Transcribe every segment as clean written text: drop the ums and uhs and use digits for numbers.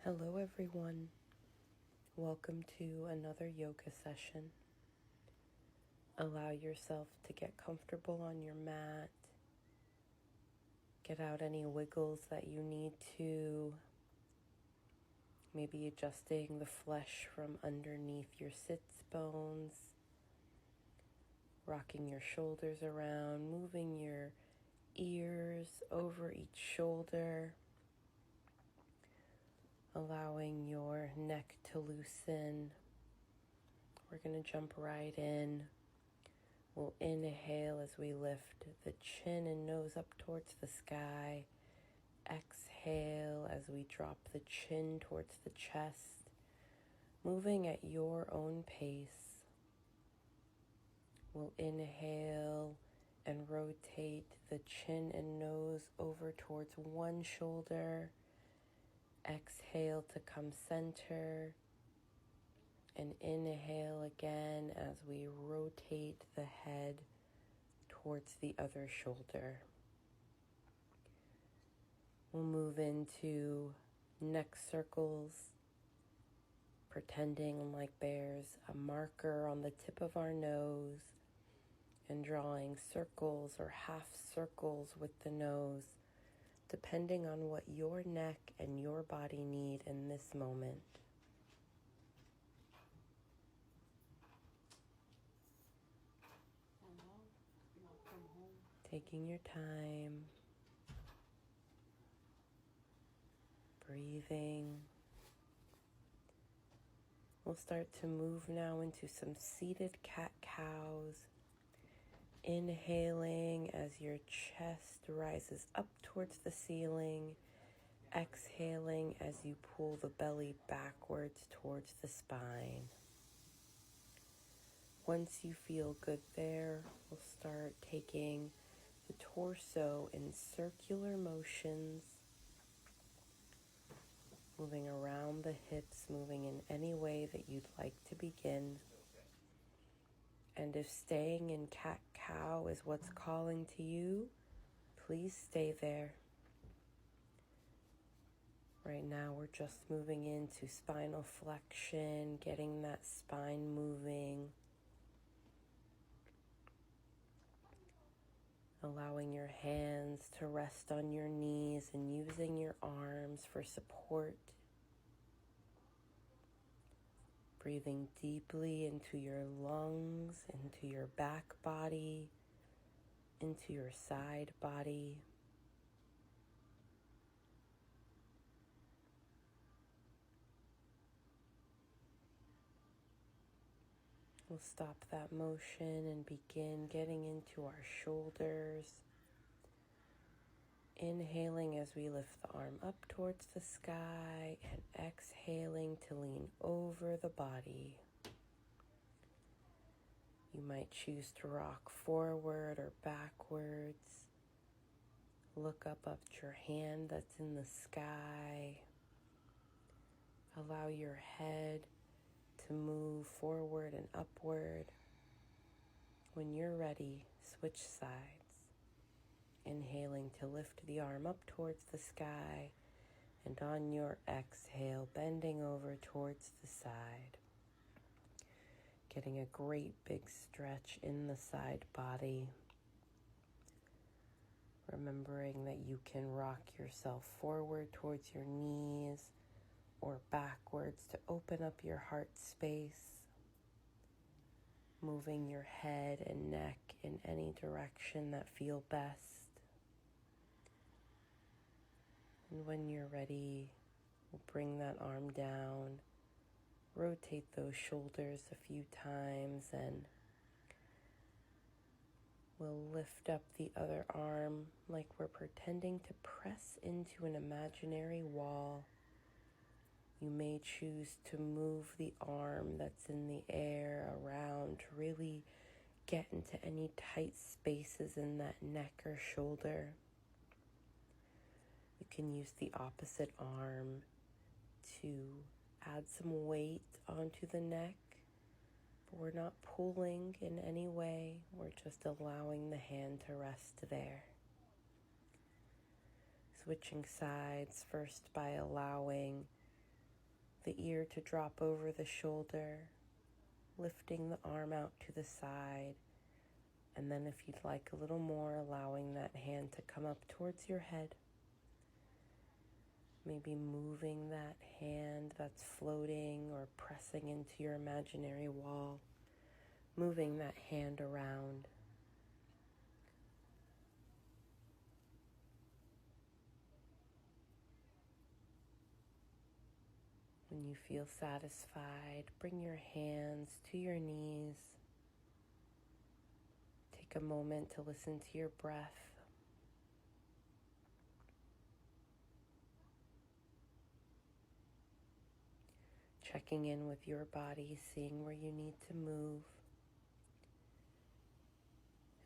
Hello everyone, welcome to another yoga session. Allow yourself to get comfortable on your mat. Get out any wiggles that you need to. Maybe adjusting the flesh from underneath your sits bones. Rocking your shoulders around, moving your ears over each shoulder. Allowing your neck to loosen. We're going to jump right in. We'll inhale as we lift the chin and nose up towards the sky. Exhale as we drop the chin towards the chest, moving at your own pace. We'll inhale and rotate the chin and nose over towards one shoulder. Exhale to come center, and inhale again as we rotate the head towards the other shoulder. We'll move into neck circles, pretending like there's a marker on the tip of our nose and drawing circles or half circles with the nose, depending on what your neck and your body need in this moment. Taking your time, breathing. We'll start to move now into some seated cat-cows. Inhaling as your chest rises up towards the ceiling. Exhaling as you pull the belly backwards towards the spine. Once you feel good there, we'll start taking the torso in circular motions, moving around the hips, moving in any way that you'd like to begin. And if staying in cat-cow is what's calling to you, please stay there. Right now we're just moving into spinal flexion, getting that spine moving. Allowing your hands to rest on your knees and using your arms for support. Breathing deeply into your lungs, into your back body, into your side body. We'll stop that motion and begin getting into our shoulders. Inhaling as we lift the arm up towards the sky and exhaling to lean over the body. You might choose to rock forward or backwards. Look up at your hand that's in the sky. Allow your head to move forward and upward. When you're ready, switch sides. Inhaling to lift the arm up towards the sky, and on your exhale, bending over towards the side. Getting a great big stretch in the side body. Remembering that you can rock yourself forward towards your knees or backwards to open up your heart space. Moving your head and neck in any direction that feel best. And when you're ready, we'll bring that arm down, rotate those shoulders a few times, and we'll lift up the other arm like we're pretending to press into an imaginary wall. You may choose to move the arm that's in the air around to really get into any tight spaces in that neck or shoulder. You can use the opposite arm to add some weight onto the neck, but we're not pulling in any way. We're just allowing the hand to rest there. Switching sides first by allowing the ear to drop over the shoulder, lifting the arm out to the side. And then if you'd like a little more, allowing that hand to come up towards your head. Maybe moving that hand that's floating or pressing into your imaginary wall, moving that hand around. When you feel satisfied, bring your hands to your knees. Take a moment to listen to your breath. Checking in with your body, seeing where you need to move.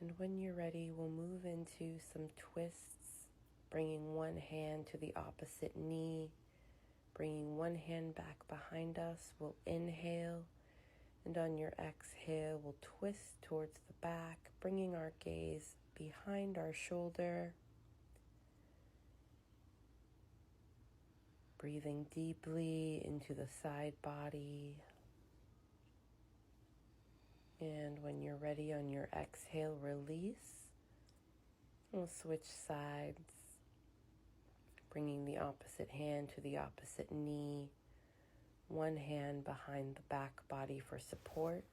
And when you're ready, we'll move into some twists, bringing one hand to the opposite knee, bringing one hand back behind us. We'll inhale, and on your exhale, we'll twist towards the back, bringing our gaze behind our shoulder. Breathing deeply into the side body. And when you're ready on your exhale, release. We'll switch sides, bringing the opposite hand to the opposite knee. One hand behind the back body for support.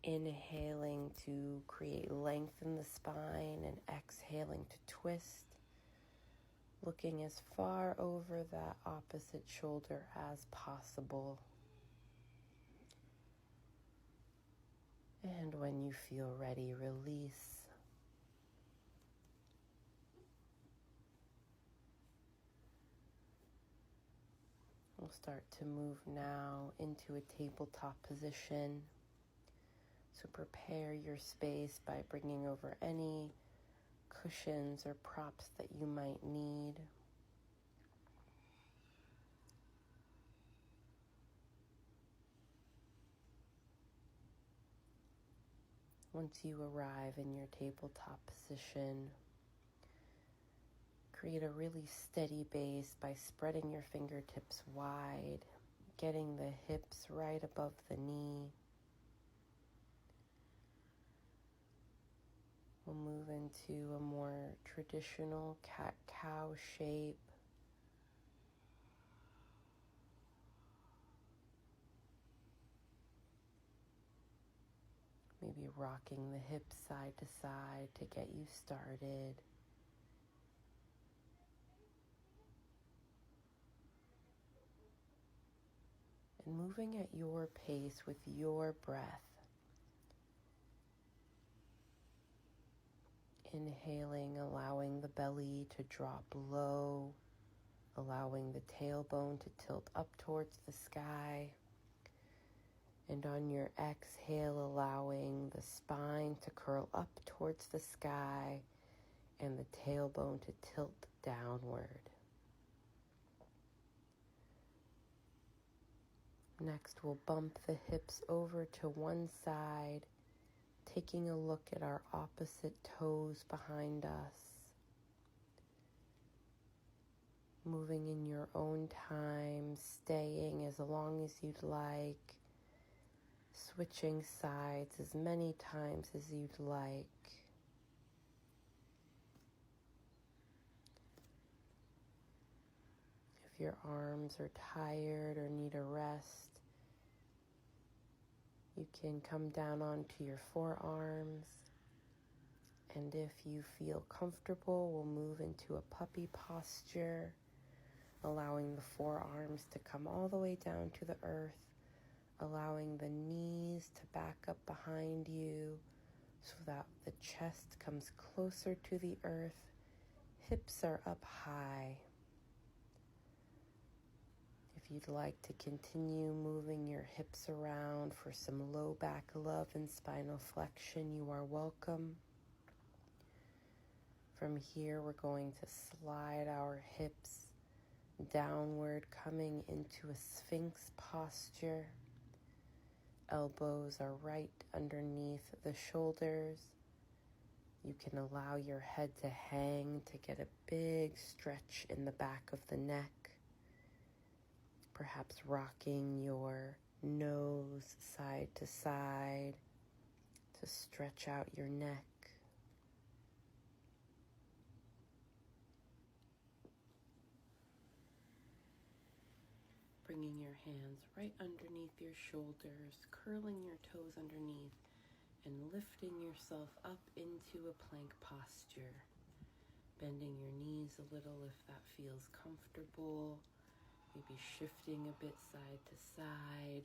Inhaling to create length in the spine and exhaling to twist. Looking as far over that opposite shoulder as possible. And when you feel ready, release. We'll start to move now into a tabletop position. So prepare your space by bringing over any cushions or props that you might need. Once you arrive in your tabletop position, create a really steady base by spreading your fingertips wide, getting the hips right above the knee. We'll move into a more traditional cat-cow shape. Maybe rocking the hips side to side to get you started. And moving at your pace with your breath. Inhaling, allowing the belly to drop low, allowing the tailbone to tilt up towards the sky. And on your exhale, allowing the spine to curl up towards the sky and the tailbone to tilt downward. Next, we'll bump the hips over to one side, taking a look at our opposite toes behind us. Moving in your own time, staying as long as you'd like, switching sides as many times as you'd like. If your arms are tired or need a rest, you can come down onto your forearms. And if you feel comfortable, we'll move into a puppy posture, allowing the forearms to come all the way down to the earth, allowing the knees to back up behind you so that the chest comes closer to the earth, hips are up high. If you'd like to continue moving your hips around for some low back love and spinal flexion, you are welcome. From here, we're going to slide our hips downward, coming into a Sphinx posture. Elbows are right underneath the shoulders. You can allow your head to hang to get a big stretch in the back of the neck. perhaps rocking your nose side to side to stretch out your neck. Bringing your hands right underneath your shoulders, curling your toes underneath, and lifting yourself up into a plank posture. Bending your knees a little if that feels comfortable. Maybe shifting a bit side to side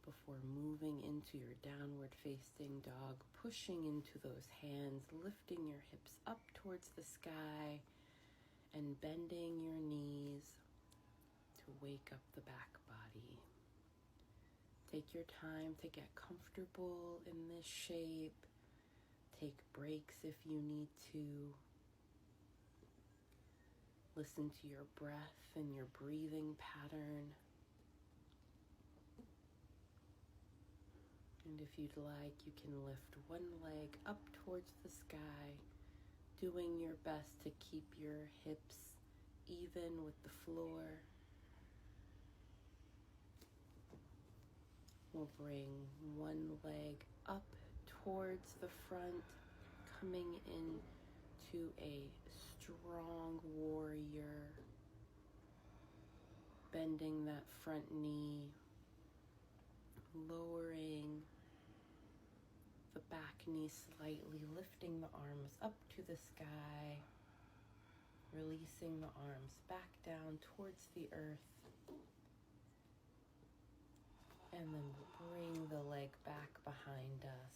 before moving into your downward facing dog, pushing into those hands, lifting your hips up towards the sky and bending your knees to wake up the back body. Take your time to get comfortable in this shape. Take breaks if you need to. Listen to your breath and your breathing pattern. And if you'd like, you can lift one leg up towards the sky, doing your best to keep your hips even with the floor. We'll bring one leg up towards the front, coming into a strong warrior, bending that front knee, lowering the back knee slightly, lifting the arms up to the sky, releasing the arms back down towards the earth, and then bring the leg back behind us,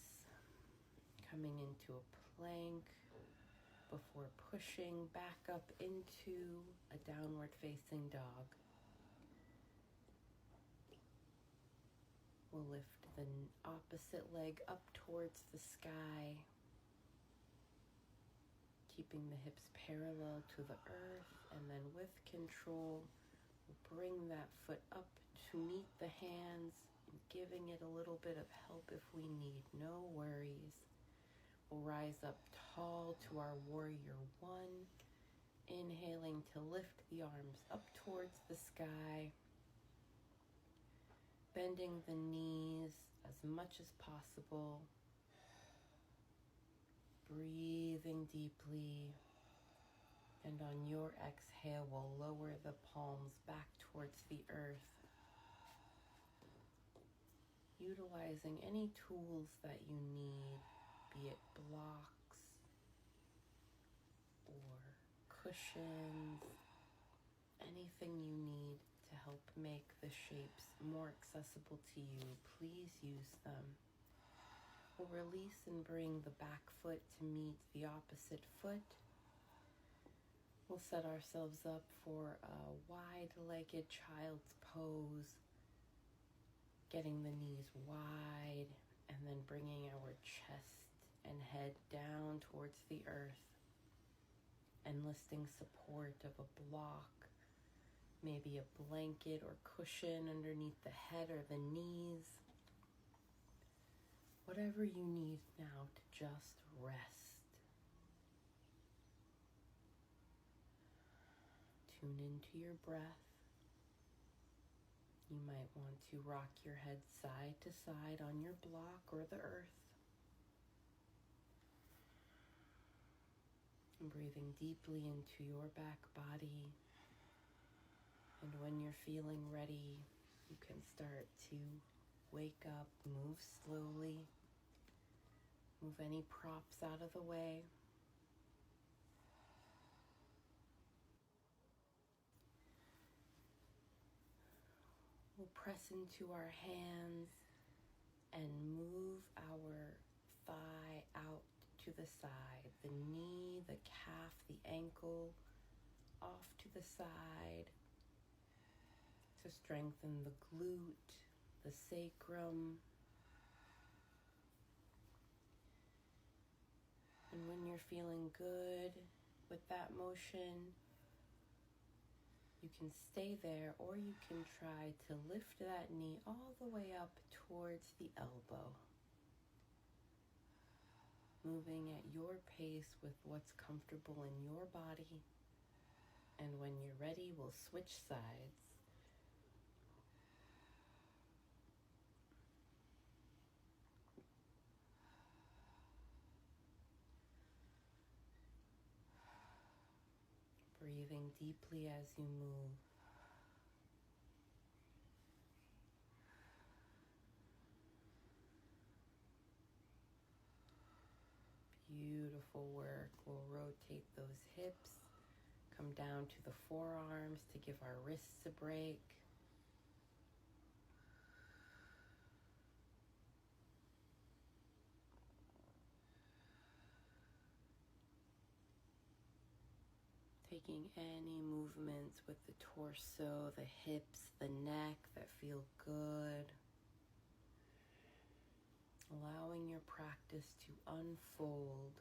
coming into a plank before pushing back up into a downward facing dog. We'll lift the opposite leg up towards the sky, keeping the hips parallel to the earth, and then with control, we'll bring that foot up to meet the hands, giving it a little bit of help if we need, no worries. We'll rise up tall to our warrior one, inhaling to lift the arms up towards the sky, bending the knees as much as possible, breathing deeply, and on your exhale, we'll lower the palms back towards the earth, utilizing any tools that you need, be it blocks or cushions, anything you need to help make the shapes more accessible to you, please use them. We'll release and bring the back foot to meet the opposite foot. We'll set ourselves up for a wide-legged child's pose, getting the knees wide, and then bringing our chest and head down towards the earth, enlisting support of a block, maybe a blanket or cushion underneath the head or the knees. Whatever you need now to just rest. Tune into your breath. You might want to rock your head side to side on your block or the earth. And breathing deeply into your back body. And when you're feeling ready, you can start to wake up, move slowly, move any props out of the way. We'll press into our hands and move our thigh out to the side, the knee, the calf, the ankle, off to the side to strengthen the glute, the sacrum. And when you're feeling good with that motion, you can stay there, or you can try to lift that knee all the way up towards the elbow. Moving at your pace with what's comfortable in your body. And when you're ready, we'll switch sides. breathing deeply as you move. Beautiful work. We'll rotate those hips, come down to the forearms to give our wrists a break. Taking any movements with the torso, the hips, the neck that feel good. Allowing your practice to unfold.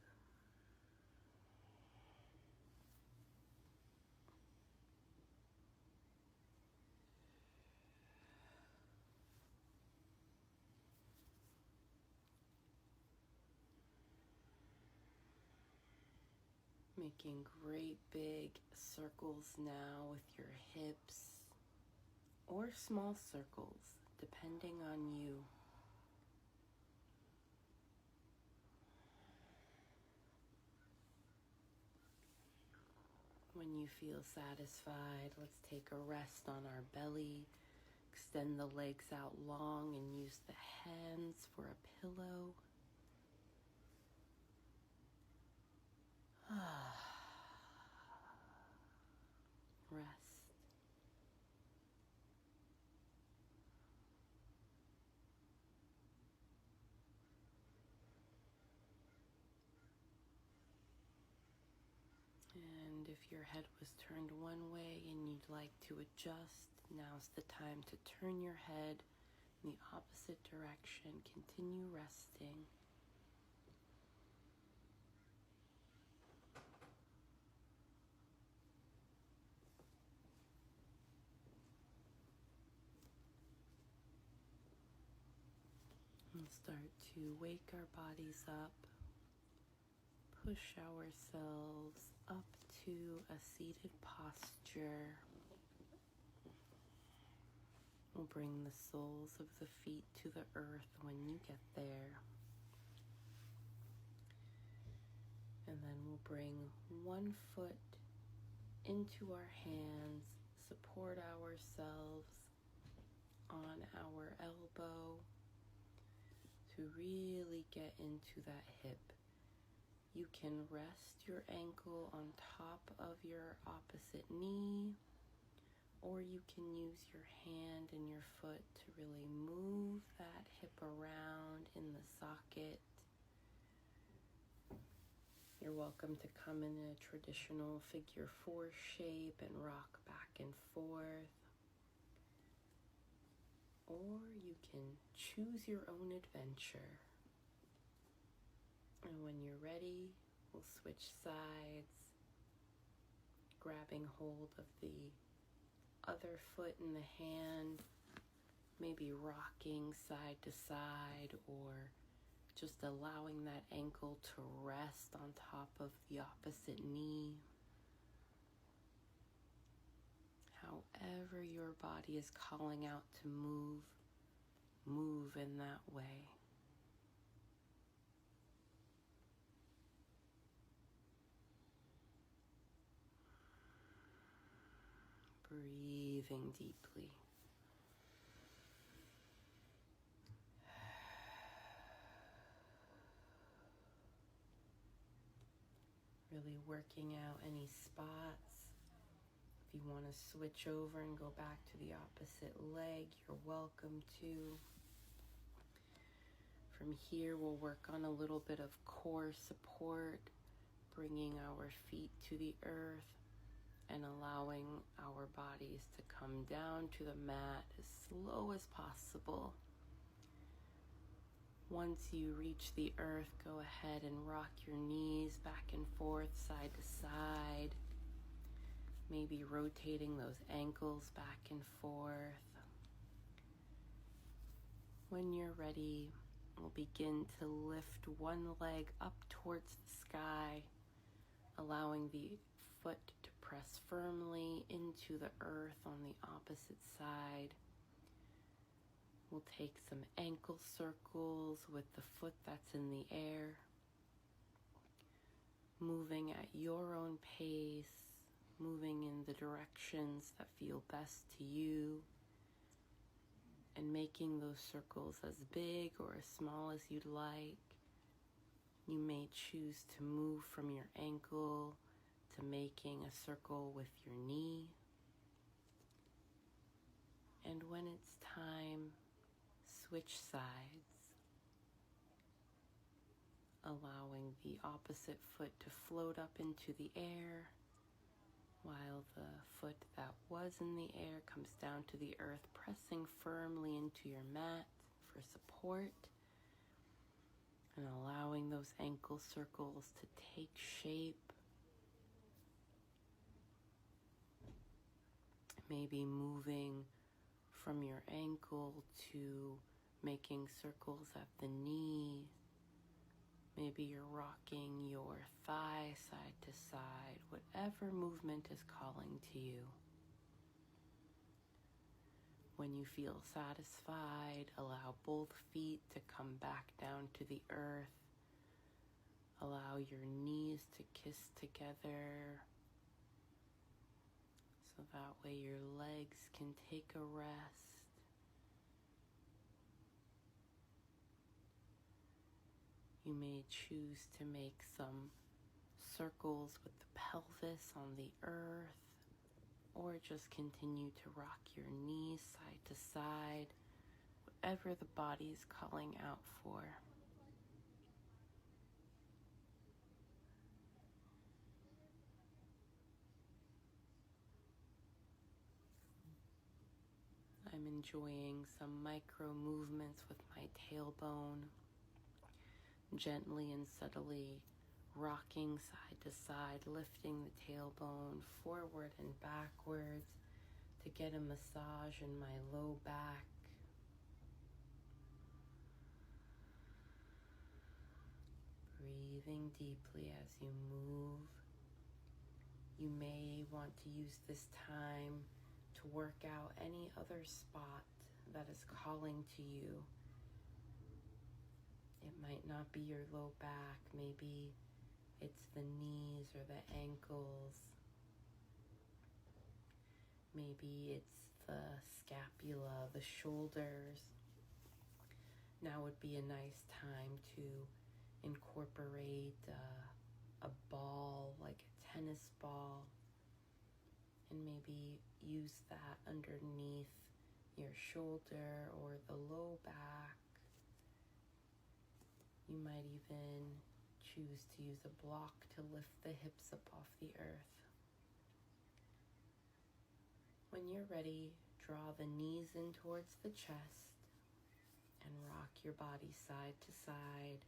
Making great big circles now with your hips, or small circles, depending on you. When you feel satisfied, let's take a rest on our belly. Extend the legs out long and use the hands for a pillow. Rest. And if your head was turned one way and you'd like to adjust, now's the time to turn your head in the opposite direction. Continue resting. And start to wake our bodies up. Push ourselves up to a seated posture. We'll bring the soles of the feet to the earth when you get there. And then we'll bring one foot into our hands, support ourselves on our elbow to really get into that hip. You can rest your ankle on top of your opposite knee, or you can use your hand and your foot to really move that hip around in the socket. You're welcome to come in a traditional figure 4 shape and rock back and forth. Or you can choose your own adventure. And when you're ready, we'll switch sides, grabbing hold of the other foot in the hand, maybe rocking side to side, or just allowing that ankle to rest on top of the opposite knee. However your body is calling out to move, move in that way. Breathing deeply. Really working out any spots. If you want to switch over and go back to the opposite leg, you're welcome to. From here, we'll work on a little bit of core support, bringing our feet to the earth and allowing our bodies to come down to the mat as slow as possible. Once you reach the earth, go ahead and rock your knees back and forth, side to side. Maybe rotating those ankles back and forth. When you're ready, we'll begin to lift one leg up towards the sky, allowing the foot to press firmly into the earth on the opposite side. We'll take some ankle circles with the foot that's in the air, moving at your own pace. moving in the directions that feel best to you, and making those circles as big or as small as you'd like. You may choose to move from your ankle to making a circle with your knee. And when it's time, switch sides, allowing the opposite foot to float up into the air, while the foot that was in the air comes down to the earth, pressing firmly into your mat for support, and allowing those ankle circles to take shape. Maybe moving from your ankle to making circles at the knee. Maybe you're rocking your thigh side to side, whatever movement is calling to you. When you feel satisfied, allow both feet to come back down to the earth. Allow your knees to kiss together, so that way your legs can take a rest. You may choose to make some circles with the pelvis on the earth, or just continue to rock your knees side to side, whatever the body is calling out for. I'm enjoying some micro movements with my tailbone, gently and subtly rocking side to side, lifting the tailbone forward and backwards to get a massage in my low back. Breathing deeply as you move. You may want to use this time to work out any other spot that is calling to you. It might not be your low back, maybe it's the knees or the ankles. Maybe it's the scapula, the shoulders. Now would be a nice time to incorporate a ball, like a tennis ball, and maybe use that underneath your shoulder or the low back. You might even choose to use a block to lift the hips up off the earth. When you're ready, draw the knees in towards the chest and rock your body side to side.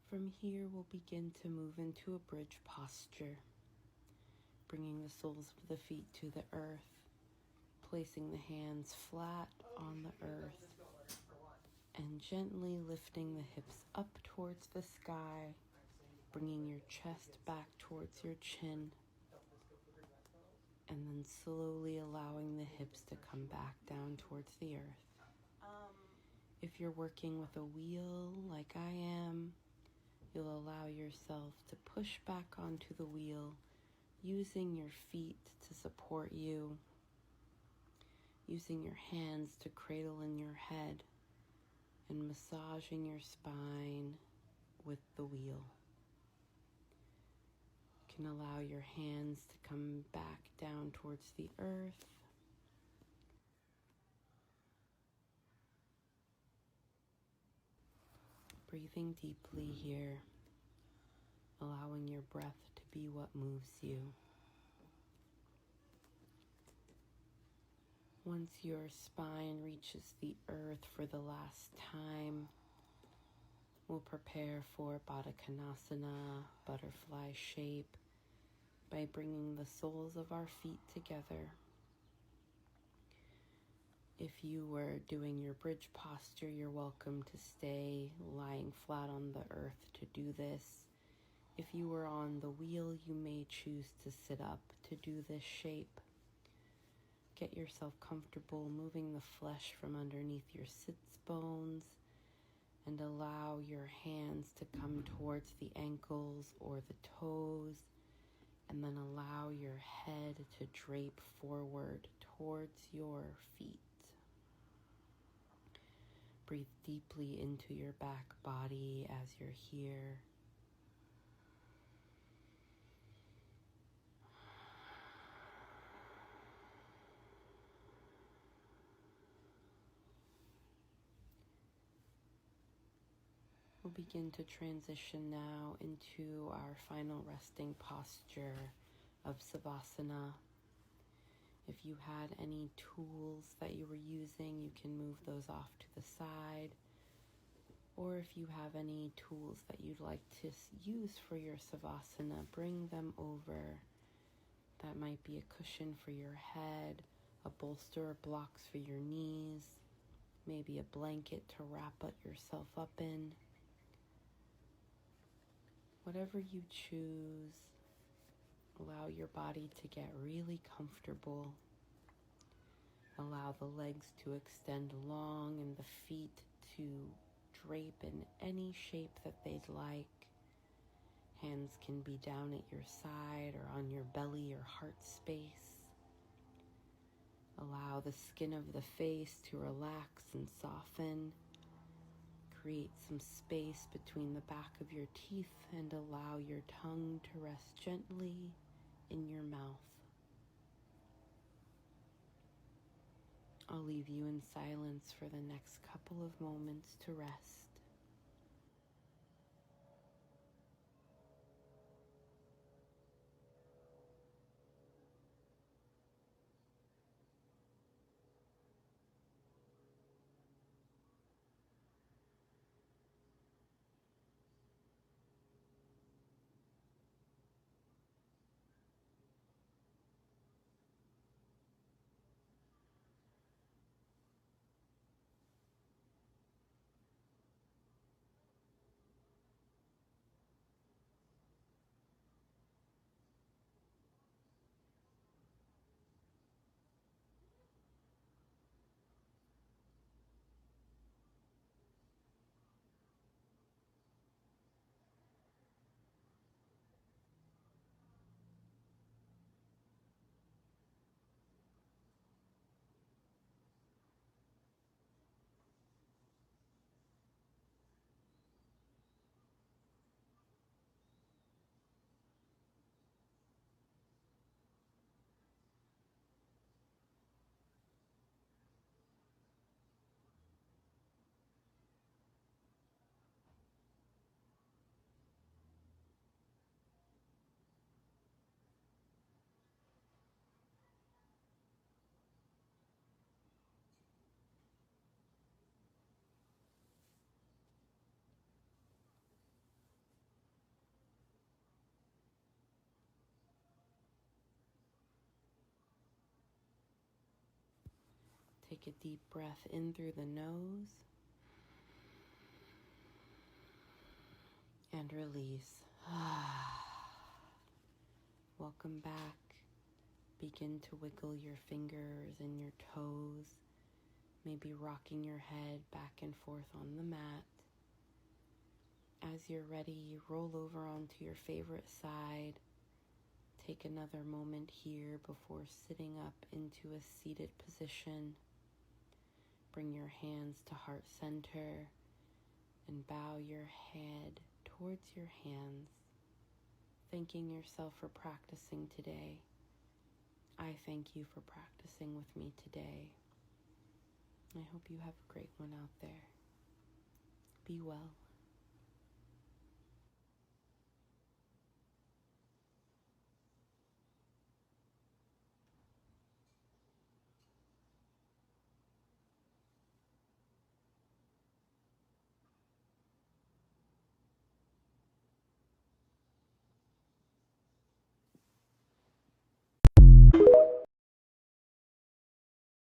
From here, we'll begin to move into a bridge posture, bringing the soles of the feet to the earth, placing the hands flat on the earth, and gently lifting the hips up towards the sky, bringing your chest back towards your chin, and then slowly allowing the hips to come back down towards the earth. If you're working with a wheel like I am, you'll allow yourself to push back onto the wheel, using your feet to support you, using your hands to cradle in your head, and massaging your spine with the wheel. You can allow your hands to come back down towards the earth. Breathing deeply here, allowing your breath to be what moves you. Once your spine reaches the earth for the last time, we'll prepare for Baddha Konasana, butterfly shape, by bringing the soles of our feet together. If you were doing your bridge posture, you're welcome to stay lying flat on the earth to do this. If you were on the wheel, you may choose to sit up to do this shape. Get yourself comfortable moving the flesh from underneath your sits bones and allow your hands to come towards the ankles or the toes, and then allow your head to drape forward towards your feet. Breathe deeply into your back body as you're here. We'll begin to transition now into our final resting posture of Savasana. If you had any tools that you were using, you can move those off to the side. Or if you have any tools that you'd like to use for your Savasana, bring them over. That might be a cushion for your head, a bolster or blocks for your knees, maybe a blanket to wrap yourself up in. Whatever you choose, allow your body to get really comfortable. Allow the legs to extend long and the feet to drape in any shape that they'd like. Hands can be down at your side or on your belly or heart space. Allow the skin of the face to relax and soften. Create some space between the back of your teeth and allow your tongue to rest gently in your mouth. I'll leave you in silence for the next couple of moments to rest. Take a deep breath in through the nose and release. Welcome back. Begin to wiggle your fingers and your toes, maybe rocking your head back and forth on the mat. As you're ready, you roll over onto your favorite side. Take another moment here before sitting up into a seated position. Bring your hands to heart center and bow your head towards your hands, thanking yourself for practicing today. I thank you for practicing with me today. I hope you have a great one out there. Be well.